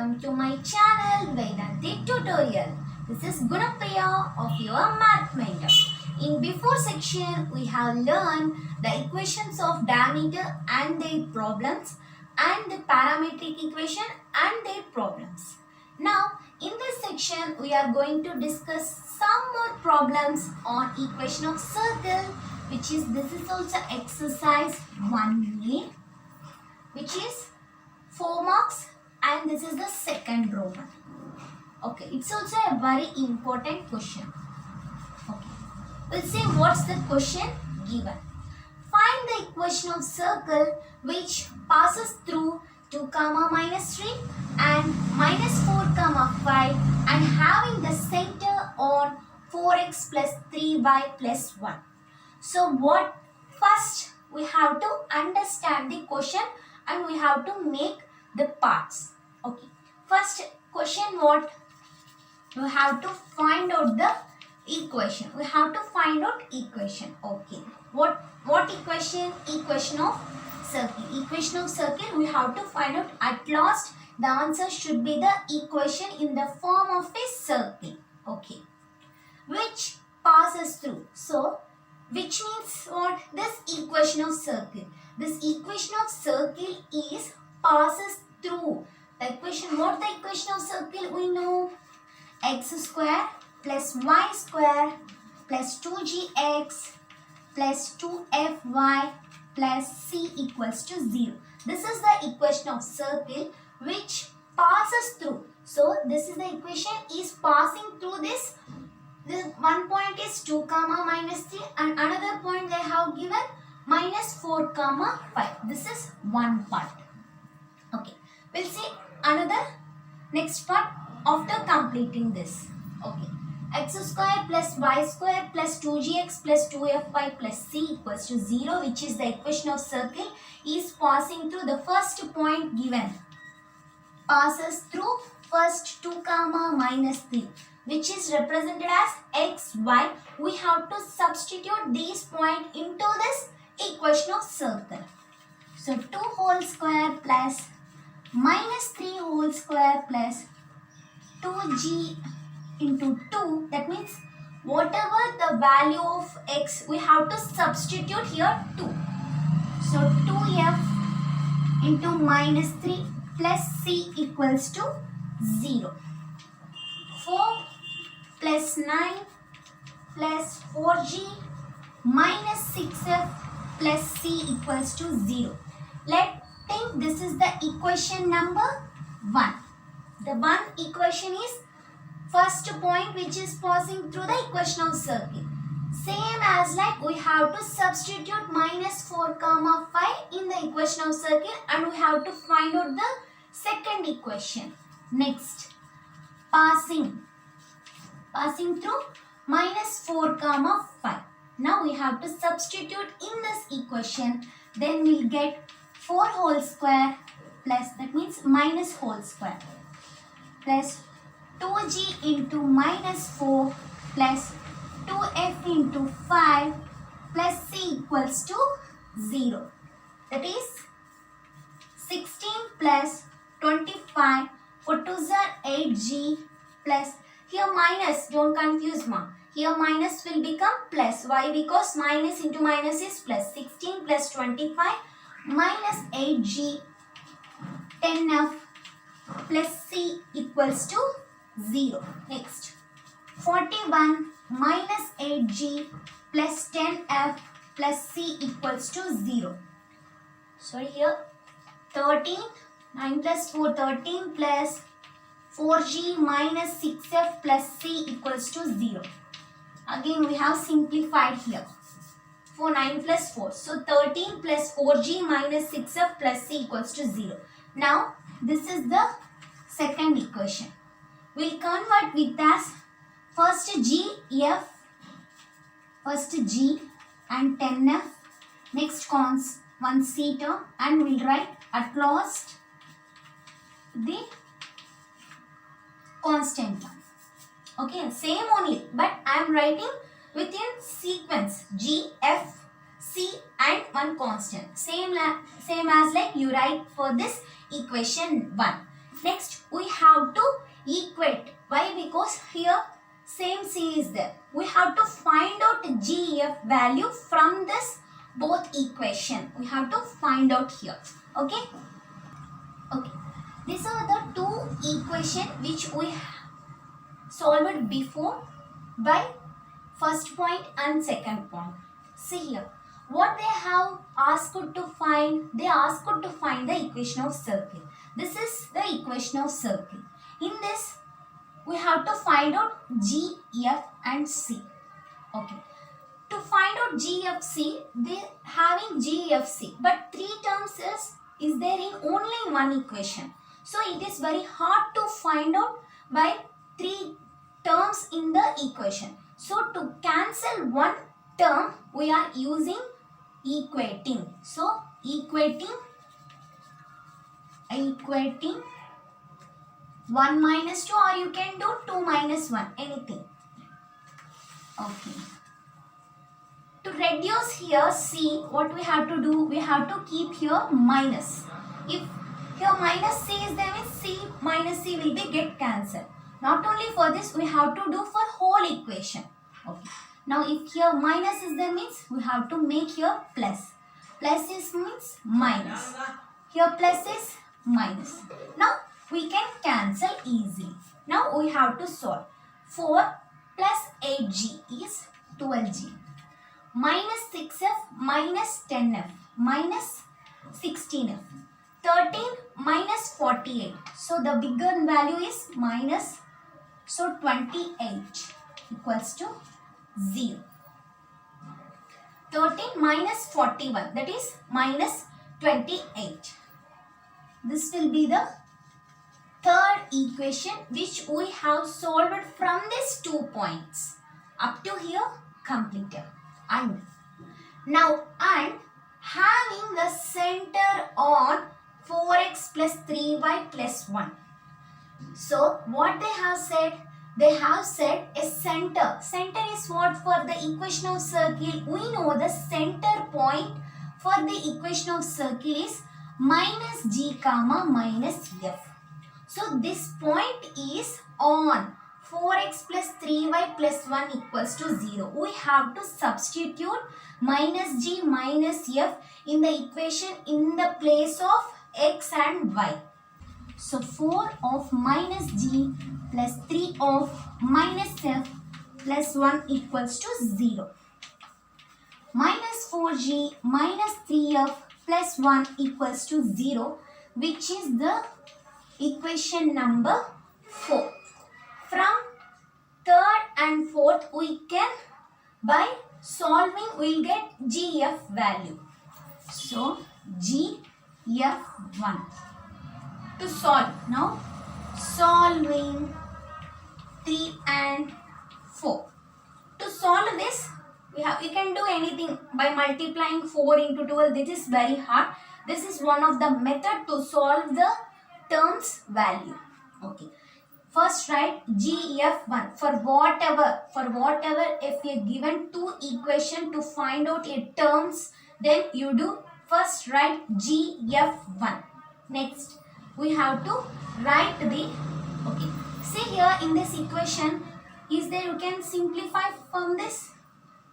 welcome to my channel Vedantic Tutorial. This is Gunapriya of your Math Mentor. In before section, we have learned the equations of diameter and their problems and the parametric equation and their problems. Now, in this section, we are going to discuss some more problems on equation of circle, which is this is also exercise 1A, which is 4 marks, and this is the second row one. Okay, it's also a very important question. Okay, we'll see what's the question given. Find the equation of circle which passes through 2 comma minus 3 and minus 4 comma 5 and having the center on 4x plus 3y plus 1. So what first we have to understand the question and we have to make the parts. Okay, first question, what you have to find out the equation. We have to find out equation. Okay, what equation? Equation of circle. Equation of circle we have to find out. At last the answer should be the equation in the form of a circle. Okay, which passes through. So which means what? This equation of circle. This equation of circle is passes through. The equation, what the equation of circle we know? X square plus y square plus 2gx plus 2fy plus c equals to 0. This is the equation of circle which passes through. So this is the equation is passing through this. This one point is 2 comma minus 3 and another point they have given minus 4 comma 5. This is one part. Okay, we'll see another next part after completing this. Okay, x square plus y square plus 2gx plus 2fy plus c equals to 0, which is the equation of circle, is passing through the first point given. Passes through first 2 comma minus 3, which is represented as x, y. We have to substitute these points into this equation of circle. So 2 whole square plus minus 3 whole square plus 2g into 2. That means whatever the value of x, we have to substitute here 2. So 2f into minus 3 plus c equals to 0. 4 plus 9 plus 4g minus 6f plus c equals to 0. Let's think this is the equation number 1. The one equation is first point which is passing through the equation of circle. Same as like we have to substitute minus 4 comma 5 in the equation of circle and we have to find out the second equation. Next, passing through minus 4 comma 5. Now we have to substitute in this equation. Then we'll get 4 whole square plus, that means minus whole square, plus 2g into minus 4 plus 2f into 5 plus c equals to 0. That is 16 plus 25, 4 2s are 8g plus, here minus, don't confuse ma. Here minus will become plus. Why? Because minus into minus is plus. 16 plus 25 minus 8g 10f plus c equals to 0. Next, 41 minus 8g plus 10f plus c equals to 0. So here 13, 9 plus 4, 13 plus 4g minus 6f plus c equals to 0. Again we have simplified here. 9 plus 4. So 13 plus 4g minus 6f plus c equals to 0. Now this is the second equation. We'll convert with as first g and 10f. Next cons 1 c term and we'll write at last the constant term. Okay, same only, but I am writing within sequence G, F, C and one constant. Same as like you write for this equation 1. Next, we have to equate. Why? Because here same C is there. We have to find out GF value from this both equation. We have to find out here. Okay? Okay. These are the two equation which we solved before by first point and second point. See here. What they have asked to find? They asked to find the equation of circle. This is the equation of circle. In this, we have to find out G, F and C. Okay. To find out G, F, C, they having G, F, C. But three terms is there in only one equation. So it is very hard to find out by three terms in the equation. So to cancel one term, we are using equating. So equating 1 minus 2, or you can do 2 minus 1, anything. Okay. To reduce here C, what we have to do? We have to keep here minus. If here minus C is there, means C minus C will be get cancelled. Not only for this, we have to do for whole equation. Okay. Now if here minus is there, means we have to make here plus. Plus is means minus. Here plus is minus. Now we can cancel easily. Now we have to solve. 4 plus 8G is 12G. Minus 6F minus 10F minus 16F. 13 minus 48. So the bigger value is minus. So 28 equals to 0. 13 minus 41, that is minus 28. This will be the third equation which we have solved from these 2 points. Up to here completed. And now having the center on 4x plus 3y plus 1. So what they have said? They have said a center. Center is what for the equation of circle? We know the center point for the equation of circle is minus G comma minus F. So this point is on 4x plus 3y plus 1 equals to 0. We have to substitute minus G minus F in the equation in the place of x and y. So 4 of minus G plus 3 of minus F plus 1 equals to 0. Minus 4G minus 3F plus 1 equals to 0, which is the equation number 4. From third and fourth, we can, by solving, we will get GF value. So GF1. To solve, now solving 3 and 4. To solve this, we can do anything by multiplying 4 into 12. This is very hard. This is one of the method to solve the terms value. Okay. First write GF1 for whatever if you are given two equation to find out a terms, then you do first write GF1. Next we have to write the, okay, see here in this equation is there, you can simplify from this.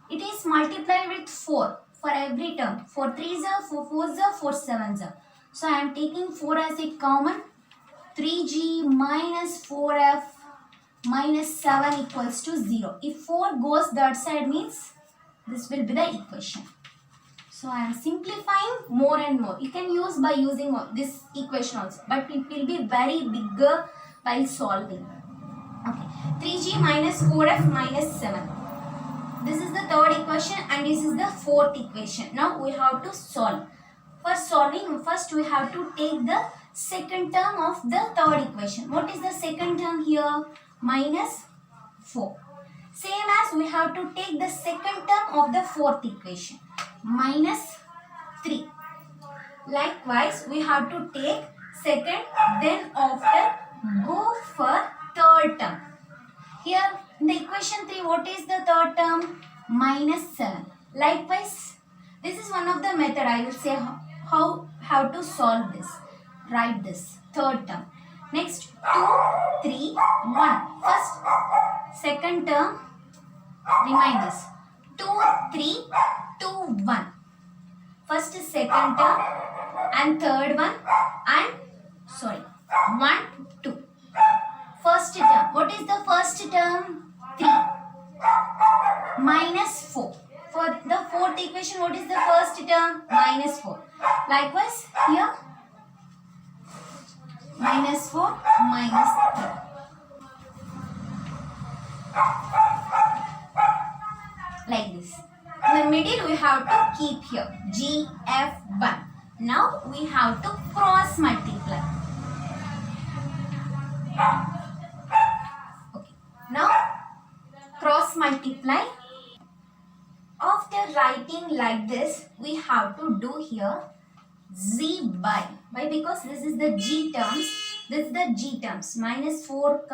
It is multiplied with 4 for every term. 4 3s are 4 4s are 4 7s are. So I am taking 4 as a common. 3G minus 4F minus 7 equals to 0. If 4 goes that side, means this will be the equation. So I am simplifying more and more. You can use by using this equation also, but it will be very bigger while solving. Okay, 3G minus 4F minus 7. This is the third equation and this is the fourth equation. Now we have to solve. For solving, first we have to take the second term of the third equation. What is the second term here? Minus 4. Same as we have to take the second term of the fourth equation. Minus 3. Likewise, we have to take second, then after go for third term. Here in the equation 3, what is the third term? Minus 7. Likewise, this is one of the method. I will say how to solve this. Write this third term. Next 2, 3, 1. First, second term, remind this. 2, 3, 2, 1. First, second term and third one and 1, 2. First term. What is the first term? 3 minus 4. For the fourth equation, what is the first term? Minus 4. Likewise, here minus 4 minus 3. Like this. In the middle, we have to keep here GF1. Now, we have to cross multiply. Okay. Now, cross multiply. After writing like this, we have to do here Z by. Why? Because this is the G terms. This is the G terms. Minus 4,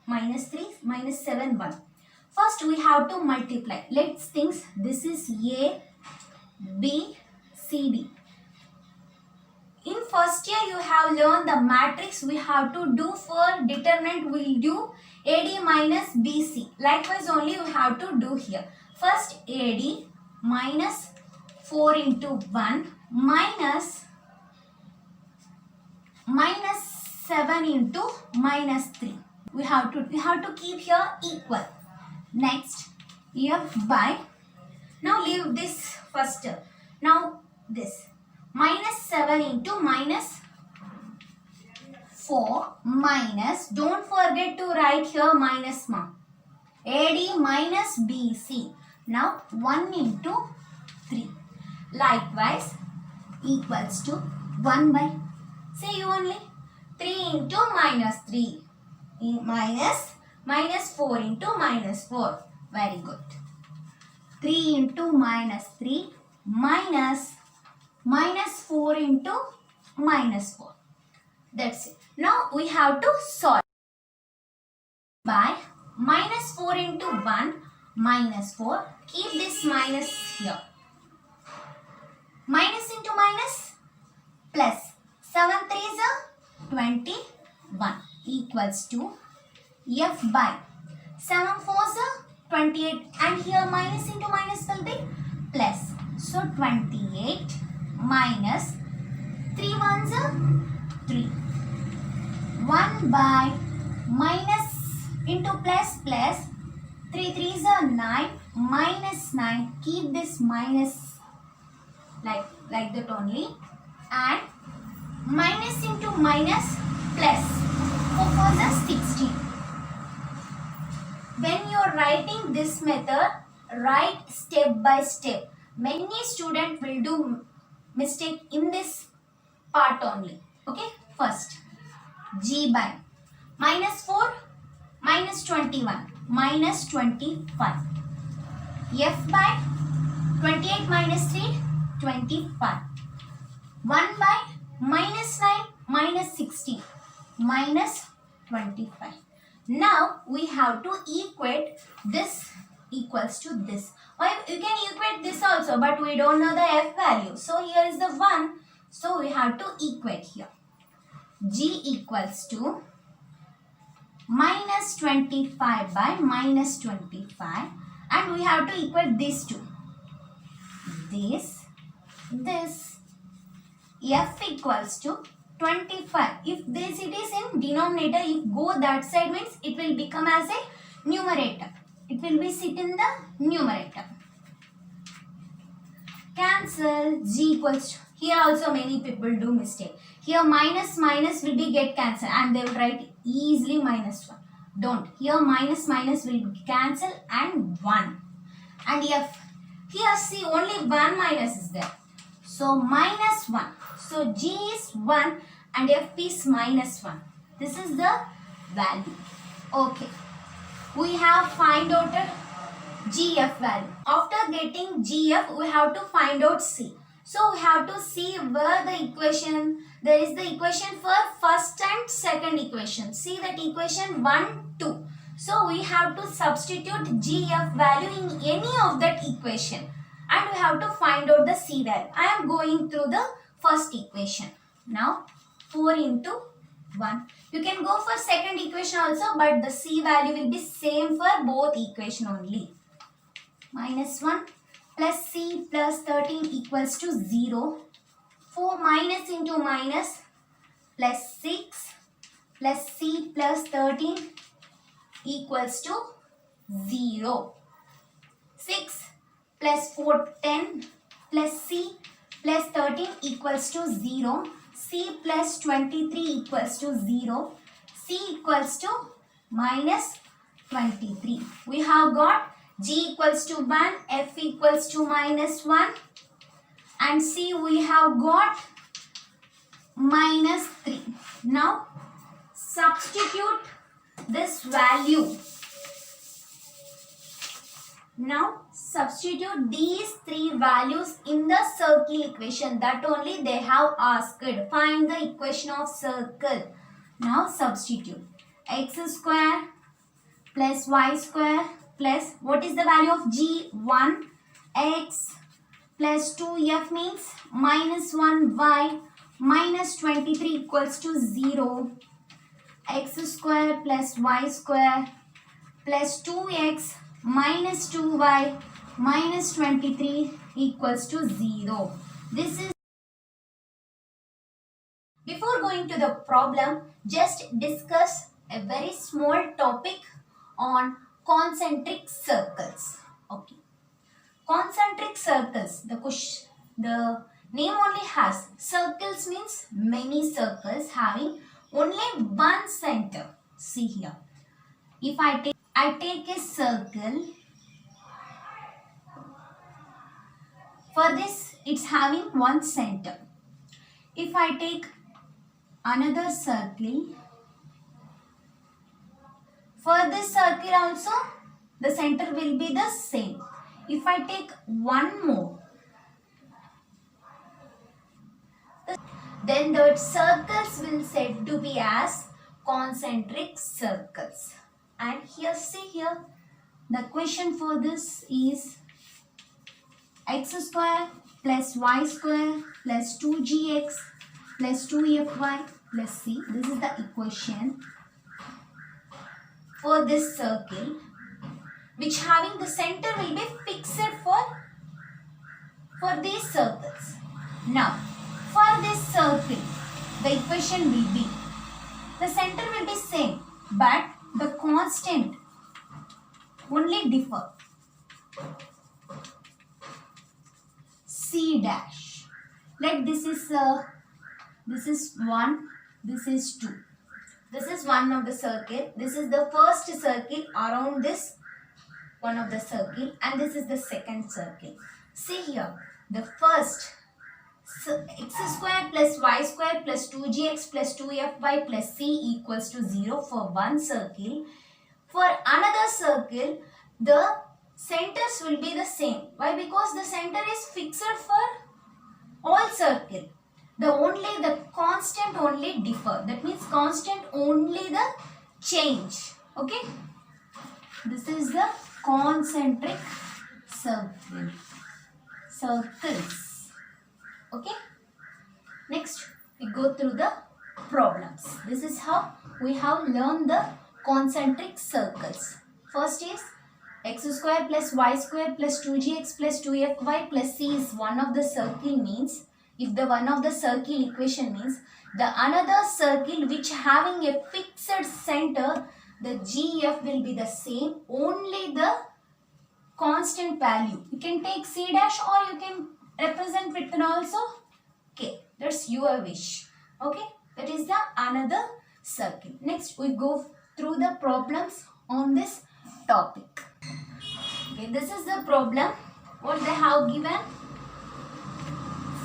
minus 3, minus 7, 1. First, we have to multiply. Let's think this is A, B, C, D. In first year, you have learned the matrix we have to do for determinant. We'll do AD minus BC. Likewise, only you have to do here. First, AD minus 4 into 1 minus 7 into minus 3. We have to keep here equal. Next, F by. Now leave this first. Now this minus 7 into minus 4 minus. Don't forget to write here minus mark. AD minus BC. Now 1 into 3. Likewise equals to 1 by. Say you only 3 into minus 3. Minus 4 into minus 4. Very good. 3 into minus 3 minus 4 into minus 4. That's it. Now we have to solve. By minus 4 into 1 minus 4. Keep this minus here. Minus into minus plus. 7 3s are 21 equals to F by 7 4s are 28 and here minus into minus will be plus. So 28 minus 3 1s are 3. 1 by minus into plus plus 3 3s are 9 minus 9. Keep this minus like that only and minus into minus plus 4 4s are 16. When you are writing this method, write step by step. Many students will do mistake in this part only. Okay, first G by minus 4 minus 21 minus 25. F by 28 minus 3 25. 1 by minus 9 minus 16 minus 25. Now we have to equate this equals to this. Or you can equate this also, but we don't know the F value. So here is the 1. So we have to equate here. G equals to minus 25 by minus 25. And we have to equate these two. This. F equals to 25. If this it is in denominator, if go that side means it will become as a numerator. It will be sit in the numerator. Cancel. G equals to, here also many people do mistake. Here minus will be get cancelled and they will write easily minus 1. Don't. Here minus will be cancelled and 1. And F. Here see only 1 minus is there. So minus 1. So G is 1 and F is minus 1. This is the value. Okay. We have find out GF value. After getting GF, we have to find out C. So we have to see where the equation, there is the equation for first and second equation. See that equation 1, 2. So we have to substitute GF value in any of that equation. And we have to find out the C value. I am going through the first equation. Now 4 into 1. You can go for second equation also, but the C value will be same for both equation only. Minus 1 plus C plus 13 equals to 0. 4 minus into minus plus 6 plus C plus 13 equals to 0. 6 plus 4 10 plus C plus 13 equals to 0. C plus 23 equals to 0. C equals to minus 23. We have got G equals to 1, F equals to minus 1, and C we have got minus 3. Now substitute this value. Now substitute these three values in the circle equation that only they have asked. Find the equation of circle. Now substitute x square plus y square plus what is the value of G? 1 x plus 2f means minus 1 y minus 23 equals to 0. X square plus y square plus 2x minus 2y minus 23 equals to 0. This is. Before going to the problem, just discuss a very small topic on concentric circles. Okay. Concentric circles, the name only has. Circles means many circles having only one center. See here. If I take a circle. For this, it's having one center. If I take another circle, for this circle also, the center will be the same. If I take one more, then the circles will said to be as concentric circles. And here, see here, the equation for this is x square plus y square plus 2gx plus 2fy plus c. This is the equation for this circle, which having the center will be fixed for these circles. Now, for this circle, the equation will be, the center will be same, but the constant only differ. C dash. Like this is 1, this is 2. This is one of the circle. This is the first circle around this one of the circle, and this is the second circle. See here, the first x square plus y square plus 2gx plus 2fy plus c equals to 0 for one circle. For another circle, the centers will be the same. Why? Because the center is fixed for all circle. The constant only differ. That means constant only the change. Okay. This is the concentric circles. Okay. Next, we go through the problems. This is how we have learned the concentric circles. First is x square plus y square plus 2gx plus 2fy plus c is one of the circle means, if the one of the circle equation means, the another circle which having a fixed center, the GF will be the same, only the constant value. You can take C dash or you can represent with an also K. That's your wish. Okay, that is the another circle. Next, we go through the problems on this topic. Okay, this is the problem. What they have given.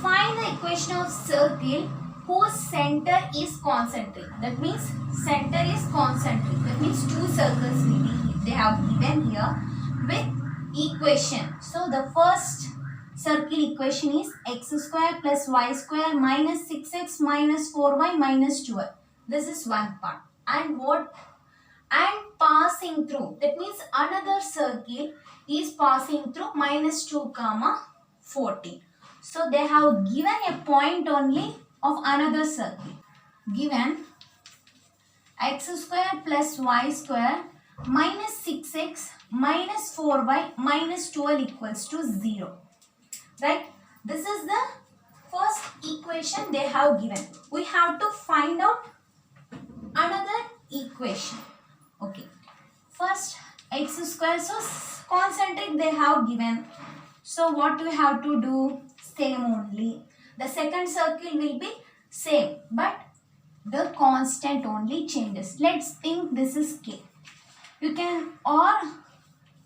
Find the equation of circle whose center is concentric. That means center is concentric. That means two circles will be, they have given here with equation. So the first circle equation is x square plus y square minus 6x minus 4y minus 12. This is one part. And what? And passing through. That means another circle is passing through minus 2 comma 14. So they have given a point only of another circle. Given x square plus y square minus 6x minus 4y minus 12 equals to 0. Right? This is the first equation they have given. We have to find out another equation. Okay. First x square. So concentric they have given. So what we have to do? Same only. The second circle will be same, but the constant only changes. Let's think this is k. You can, or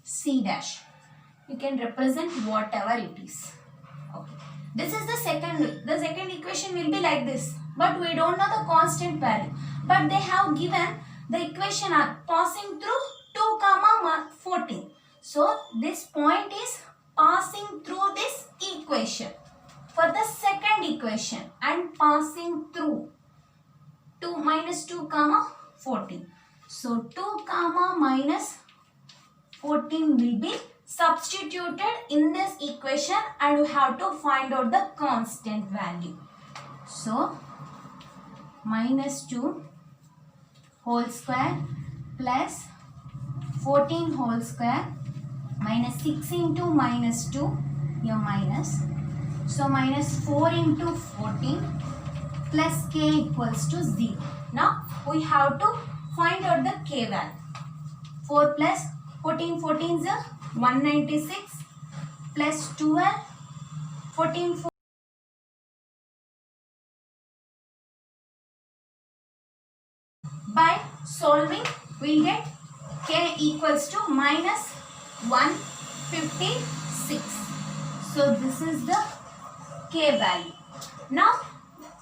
c dash. You can represent whatever it is. Okay. This is the second way. The second equation will be like this. But we don't know the constant value. But they have given the equation are passing through 2 comma 14. So this point is passing through this equation. For the second equation and passing through 2 minus 2 comma 14. So 2 comma minus 14 will be substituted in this equation and we have to find out the constant value. So minus 2 whole square plus 14 whole square minus 6 into minus 2 here minus. So minus 4 into 14 plus k equals to 0. Now we have to find out the k value. 4 plus 14 14 is 196 plus 12 14 4 by solving we get k equals to minus 156. So this is the k value. Now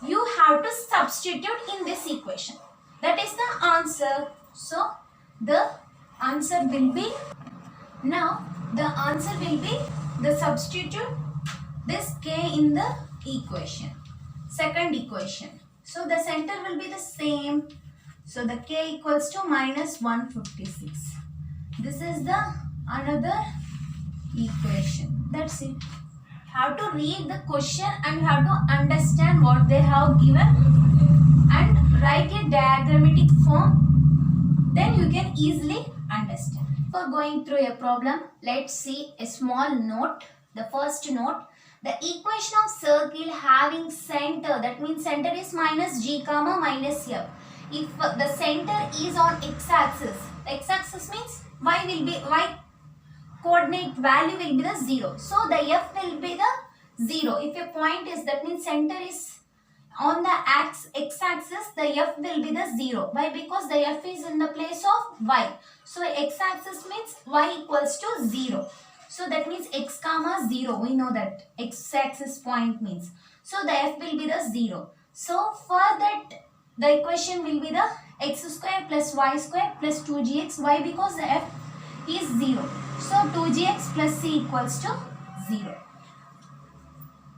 you have to substitute in this equation. That is the answer. So the answer will be, now the answer will be the substitute this k in the equation. Second equation. So the center will be the same. So the k equals to minus 156. This is the another equation. That's it. Have to read the question and you have to understand what they have given and write a diagrammatic form. Then you can easily understand. For going through a problem, let's see a small note. The first note, the equation of circle having center, that means center is minus g comma minus f. If the center is on x-axis, x-axis means y coordinate value will be the 0. So the f will be the 0. If a point is, that means center is on the x-axis, the f will be the 0. Why? Because the f is in the place of y. So x-axis means y equals to 0. So that means x comma 0. We know that x-axis point means. So the f will be the 0. So for that the equation will be the x square plus y square plus 2gx. Why? Because the f is 0. So 2gx plus c equals to 0.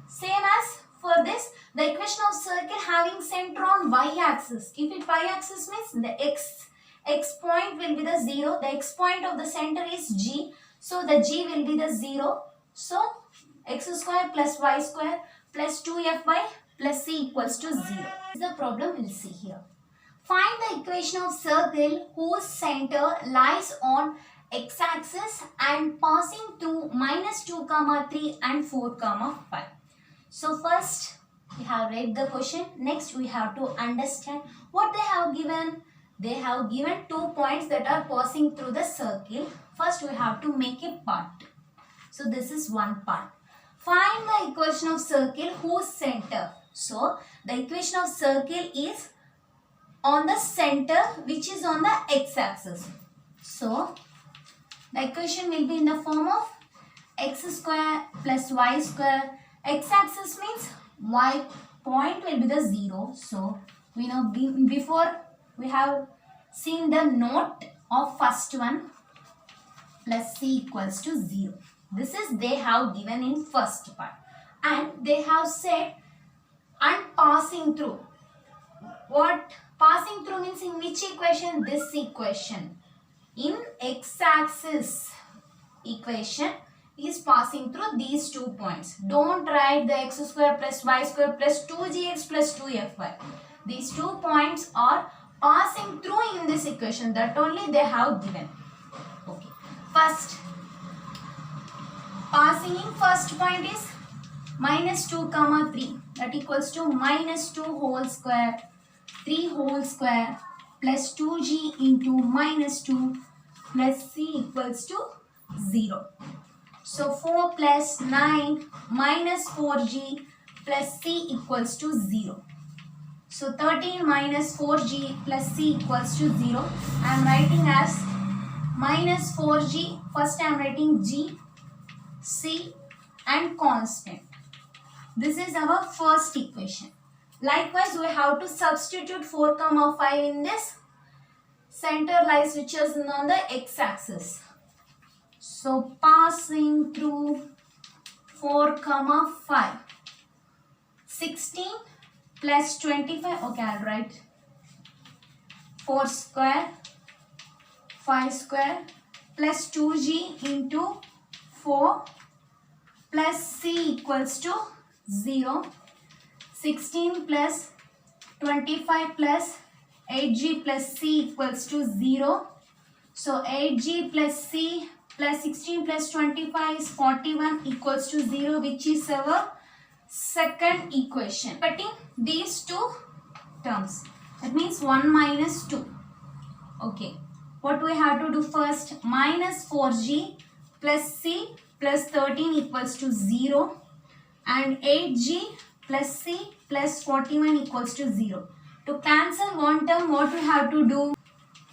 Same as for this, the equation of circle having center on y-axis. If it y-axis means the x point will be the 0. The x point of the center is g. So the g will be the 0. So x square plus y square plus 2fy plus c equals to 0. This is the problem we'll see here. Find the equation of circle whose center lies on x-axis and passing through minus 2 comma 3 and 4 comma 5. So first we have read the question. Next we have to understand what they have given. They have given 2 points that are passing through the circle. First we have to make a part. So this is one part. Find the equation of circle whose center. So the equation of circle is on the center which is on the x-axis. So the equation will be in the form of x square plus y square. X-axis means y point will be the 0. So we know before we have seen the note of first one plus c equals to 0. This is they have given in first part. And they have said and passing through. What passing through means in which equation? This equation. In x-axis equation is passing through these 2 points. Don't write the x square plus y square plus 2gx plus 2fy. These 2 points are passing through in this equation, that only they have given. Okay. First, passing in first point is minus 2 comma 3, that equals to minus 2 whole square 3 whole square plus 2g into minus 2 plus c equals to 0. So 4 plus 9 minus 4g plus c equals to 0. So 13 minus 4g plus c equals to 0. I am writing as minus 4g. First I am writing g, c and constant. This is our first equation. Likewise, we have to substitute 4 comma 5 in this. Center lies which is on the x-axis. So passing through 4 comma 5. 16 plus 25. Okay, I'll write 4 square 5 square plus 2g into 4 plus c equals to 0. 16 plus 25 plus 8g plus c equals to 0. So 8g plus c plus 16 plus 25 is 41 equals to 0, which is our second equation. Cutting these two terms, that means 1 minus 2. Okay, what we have to do first? Minus 4g plus c plus 13 equals to 0 and 8g plus c plus 41 equals to 0. To cancel one term, what we have to do?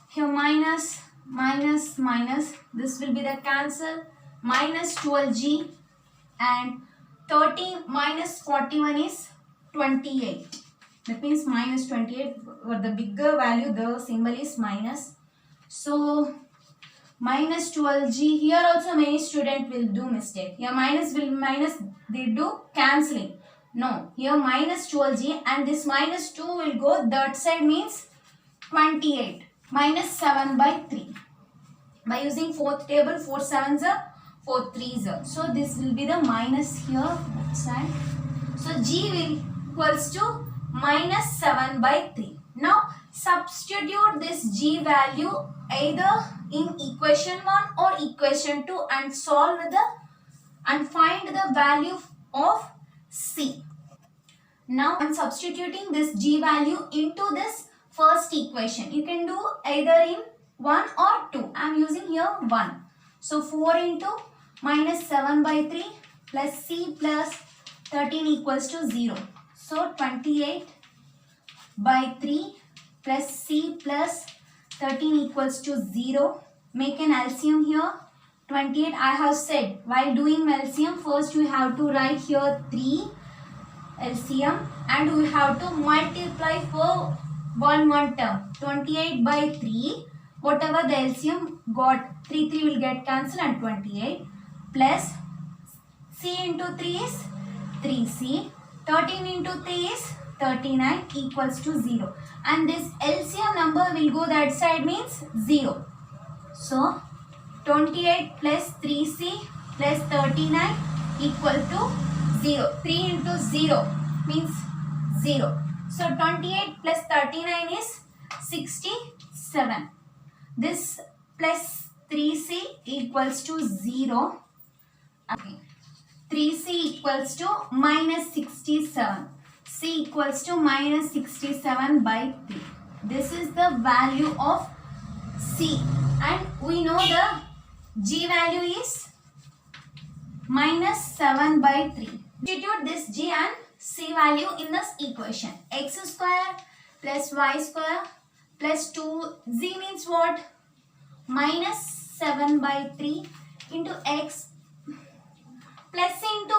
Here minus, minus, minus. This will be the cancel. Minus 12g and 13 minus 41 is 28. That means minus 28. For the bigger value, the symbol is minus. So minus 12g. Here also many students will do mistake. Here minus will minus, they do cancelling. No, here minus 12g and this minus 2 will go that side, means 28 minus 7 by 3. By using fourth table, 4 7s are 4 3s are. So this will be the minus here that side. So g will equals to minus 7 by 3. Now substitute this g value either in equation 1 or equation 2 and solve and find the value of c. Now I am substituting this g value into this first equation. You can do either in 1 or 2. I am using here 1. So 4 into minus 7 by 3 plus c plus 13 equals to 0. So 28 by 3 plus c plus 13 equals to 0. Make an LCM here. 28 I have said, while doing LCM, first we have to write here 3 LCM and we have to multiply for one term. 28 by 3, whatever the LCM got, 3 will get cancelled and 28 plus c into 3 is 3c, 13 into 3 is 39 equals to 0 and this LCM number will go that side, means 0. So 28 plus 3c plus 39 equal to 0. 3 into 0 means 0. So 28 plus 39 is 67. This plus 3c equals to 0. Okay. 3c equals to minus 67. C equals to minus 67 by 3. This is the value of C and we know the G value is minus 7 by 3. Substitute this G and C value in this equation. X square plus Y square plus 2Z means what? Minus 7 by 3 into X plus into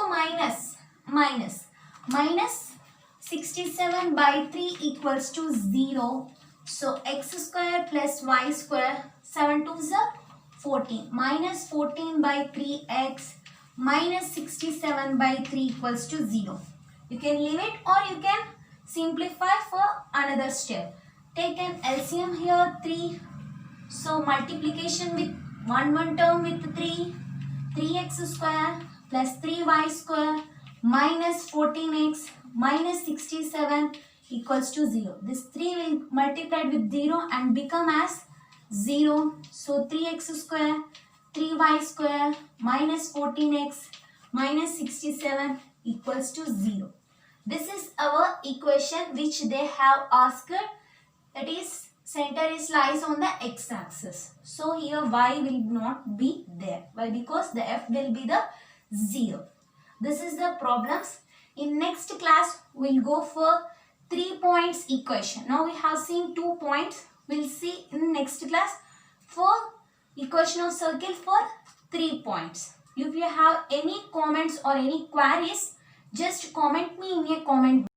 minus 67 by 3 equals to 0. So x square plus y square, 7 2s are 14. Minus 14 by 3x minus 67 by 3 equals to 0. You can leave it or you can simplify for another step. Take an LCM here 3. So multiplication with one term with 3. 3x square plus 3y square minus 14x minus 67 equals to 0. This 3 will multiplied with 0 and become as 0. So 3x square, 3y square minus 14x minus 67 equals to 0. This is our equation which they have asked. That is, center is lies on the x-axis. So here y will not be there. Why? Because the f will be the 0. This is the problems. In next class, we'll go for 3 points equation. Now we have seen 2 points. We'll see in next class for equation of circle for 3 points. If you have any comments or any queries, just comment me in a comment.